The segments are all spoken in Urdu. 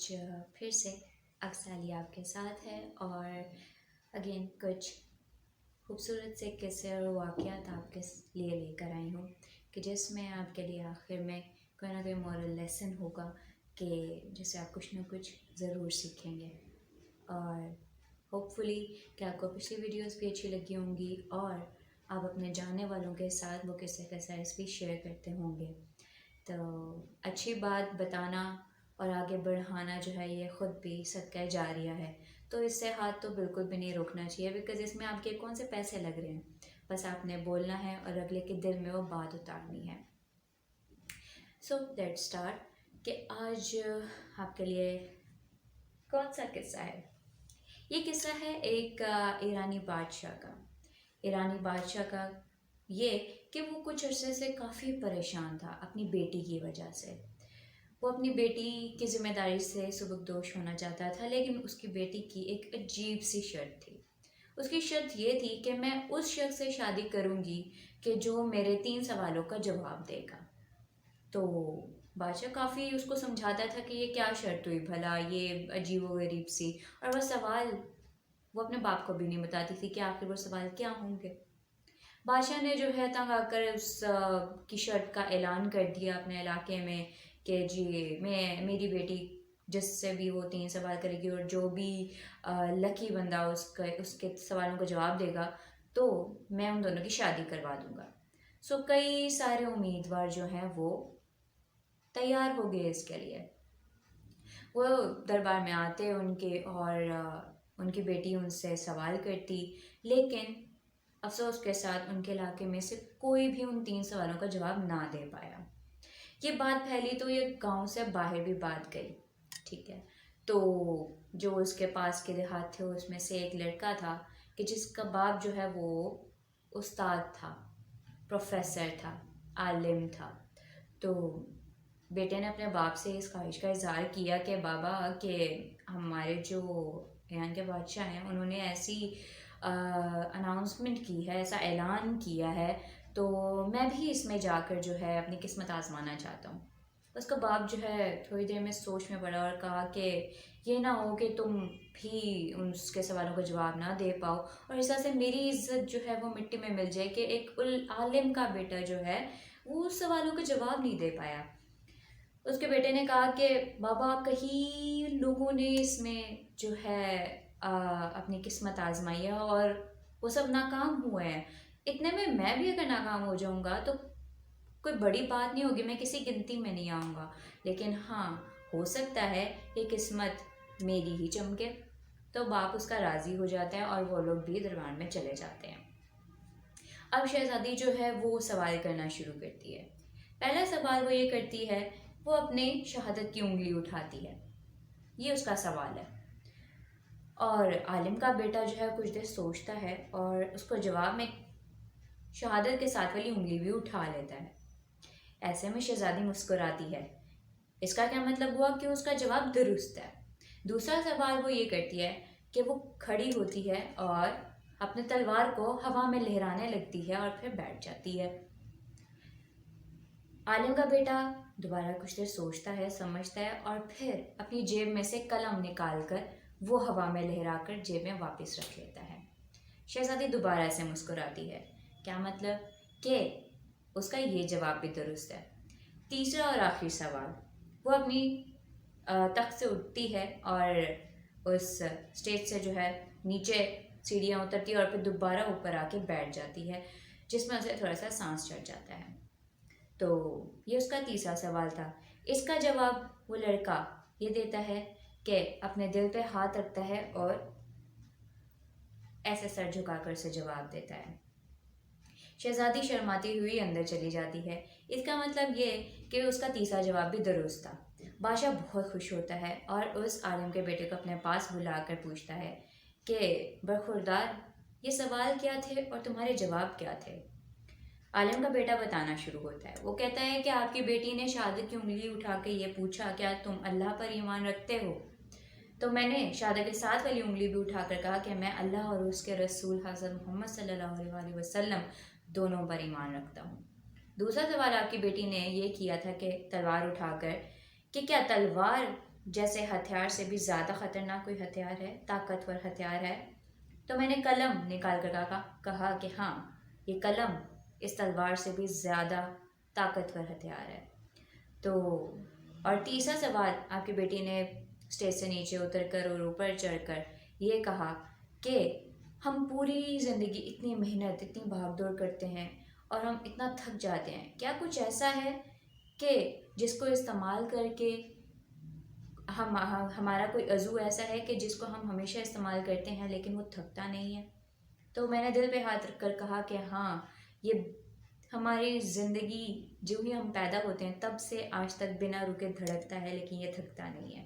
آج پھر سے اکسالی آپ کے ساتھ ہے اور اگین کچھ خوبصورت سے قصے اور واقعات آپ کے لیے لے کر آئی ہوں کہ جس میں آپ کے لیے آخر میں کوئی نہ کوئی مورل لیسن ہوگا کہ جس سے آپ کچھ نہ کچھ ضرور سیکھیں گے. اور ہوپ فلی کہ آپ کو پچھلی ویڈیوز بھی اچھی لگی ہوں گی اور آپ اپنے جاننے والوں کے ساتھ وہ قصے قصائص بھی شیئر کرتے ہوں گے. تو اچھی بات بتانا اور آگے بڑھانا جو ہے یہ خود بھی صدقہ جاریہ ہے. تو اس سے ہاتھ تو بالکل بھی نہیں روکنا چاہیے بیکاز اس میں آپ کے کون سے پیسے لگ رہے ہیں. بس آپ نے بولنا ہے اور اگلے کے دل میں وہ بات اتارنی ہے. سو لیٹ اسٹارٹ کہ آج آپ کے لیے کون سا قصہ ہے. یہ قصہ ہے ایک ایرانی بادشاہ کا. ایرانی بادشاہ کا یہ کہ وہ کچھ عرصے سے کافی پریشان تھا اپنی بیٹی کی وجہ سے. وہ اپنی بیٹی کی ذمہ داری سے سبکدوش ہونا چاہتا تھا لیکن اس کی بیٹی کی ایک عجیب سی شرط تھی. اس کی شرط یہ تھی کہ میں اس شخص سے شادی کروں گی کہ جو میرے 3 سوالوں کا جواب دے گا. تو بادشاہ کافی اس کو سمجھاتا تھا کہ یہ کیا شرط ہوئی بھلا، یہ عجیب و غریب سی. اور وہ سوال وہ اپنے باپ کو بھی نہیں بتاتی تھی کہ آخر وہ سوال کیا ہوں گے. بادشاہ نے جو ہے تنگ آ کر اس کی شرط کا اعلان کر دیا اپنے علاقے میں کہ جی میری بیٹی جس سے بھی وہ 3 سوال کرے گی اور جو بھی لکی بندہ اس کے سوالوں کا جواب دے گا تو میں ان دونوں کی شادی کروا دوں گا. سو کئی سارے امیدوار جو ہیں وہ تیار ہو گئے اس کے لیے. وہ دربار میں آتے ان کے اور ان کی بیٹی ان سے سوال کرتی لیکن افسوس کے ساتھ ان کے علاقے میں سے کوئی بھی ان 3 سوالوں کا جواب نہ دے پایا. یہ بات پھیلی تو یہ گاؤں سے باہر بھی بات گئی. ٹھیک ہے، تو جو اس کے پاس کے دیہات تھے اس میں سے ایک لڑکا تھا کہ جس کا باپ جو ہے وہ استاد تھا، پروفیسر تھا، عالم تھا. تو بیٹے نے اپنے باپ سے اس خواہش کا اظہار کیا کہ بابا کہ ہمارے جو ایران کے بادشاہ ہیں انہوں نے ایسی اناؤنسمنٹ کی ہے، ایسا اعلان کیا ہے تو میں بھی اس میں جا کر جو ہے اپنی قسمت آزمانا چاہتا ہوں. اس کا باپ جو ہے تھوڑی دیر میں سوچ میں پڑا اور کہا کہ یہ نہ ہو کہ تم بھی اس کے سوالوں کا جواب نہ دے پاؤ اور اس طرح سے میری عزت جو ہے وہ مٹی میں مل جائے کہ ایک عالم کا بیٹا جو ہے وہ اس سوالوں کا جواب نہیں دے پایا. اس کے بیٹے نے کہا کہ بابا کہیں لوگوں نے اس میں جو ہے اپنی قسمت آزمائی ہے اور وہ سب ناکام ہوئے ہیں. اتنے میں بھی اگر ناکام ہو جاؤں گا تو کوئی بڑی بات نہیں ہوگی، میں کسی گنتی میں نہیں آؤں گا، لیکن ہاں ہو سکتا ہے یہ قسمت میری ہی چمکے. تو باپ اس کا راضی ہو جاتا ہے اور وہ لوگ بھی دربار میں چلے جاتے ہیں. اب شہزادی جو ہے وہ سوال کرنا شروع کرتی ہے. پہلا سوال وہ یہ کرتی ہے، وہ اپنے شہادت کی انگلی اٹھاتی ہے. یہ اس کا سوال ہے اور عالم کا بیٹا جو ہے کچھ دیر سوچتا ہے اور اس کو جواب میں شہادت کے ساتھ والی انگلی بھی اٹھا لیتا ہے. ایسے میں شہزادی مسکراتی ہے. اس کا کیا مطلب ہوا کہ اس کا جواب درست ہے. دوسرا سوال وہ یہ کرتی ہے کہ وہ کھڑی ہوتی ہے اور اپنے تلوار کو ہوا میں لہرانے لگتی ہے اور پھر بیٹھ جاتی ہے. عالم کا بیٹا دوبارہ کچھ دیر سوچتا ہے، سمجھتا ہے اور پھر اپنی جیب میں سے قلم نکال کر وہ ہوا میں لہرا کر جیب میں واپس رکھ لیتا ہے. شہزادی دوبارہ سے مسکراتی ہے. کیا مطلب کہ اس کا یہ جواب بھی درست ہے. تیسرا اور آخری سوال، وہ اپنی تخت سے اٹھتی ہے اور اس اسٹیج سے جو ہے نیچے سیڑھیاں اترتی ہے اور پھر دوبارہ اوپر آ کے بیٹھ جاتی ہے جس میں اسے تھوڑا سا سانس چڑھ جاتا ہے. تو یہ اس کا تیسرا سوال تھا. اس کا جواب وہ لڑکا یہ دیتا ہے کہ اپنے دل پہ ہاتھ رکھتا ہے اور ایسے سر جھکا کر اسے جواب دیتا ہے. شہزادی شرماتی ہوئی اندر چلی جاتی ہے. اس کا مطلب یہ کہ اس کا تیسرا جواب بھی درست تھا. بادشاہ بہت خوش ہوتا ہے اور اس عالم کے بیٹے کو اپنے پاس بلا کر پوچھتا ہے کہ برخوردار یہ سوال کیا تھے اور تمہارے جواب کیا تھے. عالم کا بیٹا بتانا شروع ہوتا ہے. وہ کہتا ہے کہ آپ کی بیٹی نے شہادت کی انگلی اٹھا کے یہ پوچھا کیا تم اللہ پر ایمان رکھتے ہو؟ تو میں نے شہادت کے ساتھ والی انگلی بھی اٹھا کر کہا کہ میں اللہ اور اس کے رسول حضرت محمد صلی اللہ علیہ وسلم دونوں پر ایمان رکھتا ہوں. دوسرا سوال آپ کی بیٹی نے یہ کیا تھا کہ تلوار اٹھا کر کہ کیا تلوار جیسے ہتھیار سے بھی زیادہ خطرناک کوئی ہتھیار ہے، طاقتور ہتھیار ہے، تو میں نے قلم نکال کر کہا کہ ہاں، یہ قلم اس تلوار سے بھی زیادہ طاقتور ہتھیار ہے۔ تو اور تیسرا سوال آپ کی بیٹی نے اسٹیج سے نیچے اتر کر اور اوپر چڑھ کر یہ کہا کہ ہم پوری زندگی اتنی محنت، اتنی بھاگ دوڑ کرتے ہیں اور ہم اتنا تھک جاتے ہیں، کیا کچھ ایسا ہے کہ جس کو استعمال کر کے ہمارا کوئی عضو ایسا ہے کہ جس کو ہم ہمیشہ استعمال کرتے ہیں لیکن وہ تھکتا نہیں ہے؟ تو میں نے دل پہ ہاتھ رکھ کر کہا کہ ہاں، یہ ہماری زندگی جو ہی ہم پیدا ہوتے ہیں تب سے آج تک بنا رکے دھڑکتا ہے لیکن یہ تھکتا نہیں ہے۔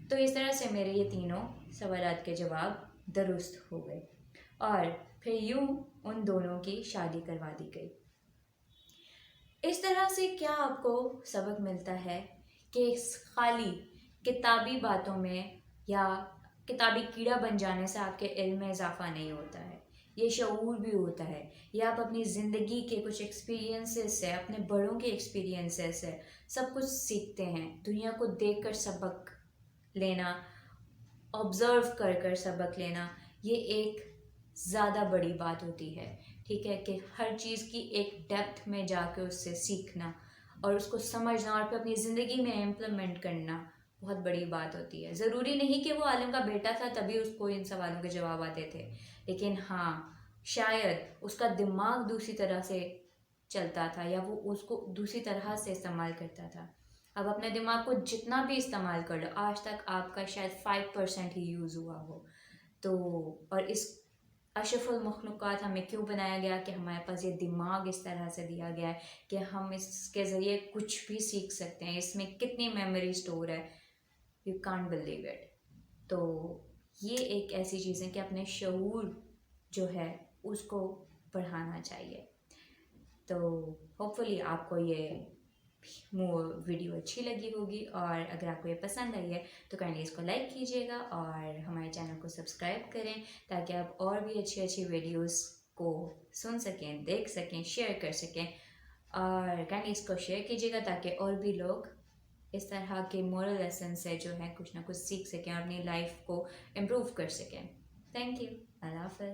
تو اس طرح سے میرے یہ تینوں سوالات کے جواب درست ہو گئے اور پھر یوں ان دونوں کی شادی کروا دی گئی۔ اس طرح سے کیا آپ کو سبق ملتا ہے کہ خالی کتابی باتوں میں یا کتابی کیڑا بن جانے سے آپ کے علم میں اضافہ نہیں ہوتا ہے، یہ شعور بھی ہوتا ہے، یا آپ اپنی زندگی کے کچھ ایکسپیرینسز سے، اپنے بڑوں کے ایکسپیرینسز سے سب کچھ سیکھتے ہیں۔ دنیا کو دیکھ کر سبق لینا، آبزرو کر کر سبق لینا، یہ ایک زیادہ بڑی بات ہوتی ہے، ٹھیک ہے، کہ ہر چیز کی ایک ڈیپتھ میں جا کے اس سے سیکھنا اور اس کو سمجھنا اور پھر اپنی زندگی میں امپلیمنٹ کرنا بہت بڑی بات ہوتی ہے۔ ضروری نہیں کہ وہ عالم کا بیٹا تھا تبھی اس کو ان سوالوں کے جواب آتے تھے، لیکن ہاں، شاید اس کا دماغ دوسری طرح سے چلتا تھا یا وہ اس کو دوسری طرح سے استعمال کرتا تھا۔ اب اپنے دماغ کو جتنا بھی استعمال کر لو، آج تک آپ کا شاید 5% ہی یوز ہوا ہو۔ تو اور اس اشرف المخلوقات ہمیں کیوں بنایا گیا کہ ہمارے پاس یہ دماغ اس طرح سے دیا گیا ہے کہ ہم اس کے ذریعے کچھ بھی سیکھ سکتے ہیں۔ اس میں کتنی میموری سٹور ہے، یو کانٹ بلیو اٹ۔ تو یہ ایک ایسی چیز ہے کہ اپنے شعور جو ہے اس کو بڑھانا چاہیے۔ تو ہوپ فلی آپ کو یہ ویڈیو اچھی لگی ہوگی، اور اگر آپ کو یہ پسند آئی ہے تو کائنڈلی اس کو لائک کیجیے گا اور ہمارے چینل کو سبسکرائب کریں تاکہ آپ اور بھی اچھی اچھی ویڈیوز کو سن سکیں، دیکھ سکیں، شیئر کر سکیں، اور کائنڈلی اس کو شیئر کیجیے گا تاکہ اور بھی لوگ اس طرح کے مورل لیسن سے جو ہے کچھ نہ کچھ سیکھ سکیں اور اپنی لائف کو امپروو کر سکیں۔ تھینک یو، اللہ حافظ۔